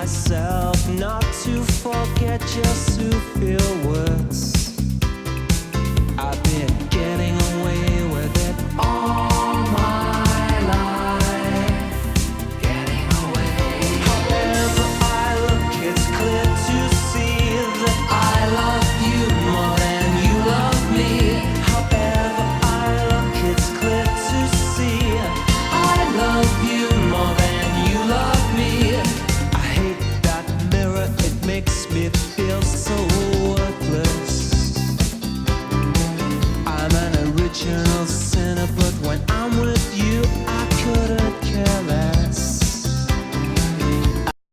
myself not to forget, just to feel worse. I've been getting away with it all my life. Getting away. However I look, it's clear to see that I love you more than you love me. However I look, it's clear to see I love you more than you love me. I hate that mirror, it makes me feel so worthless. I'm an original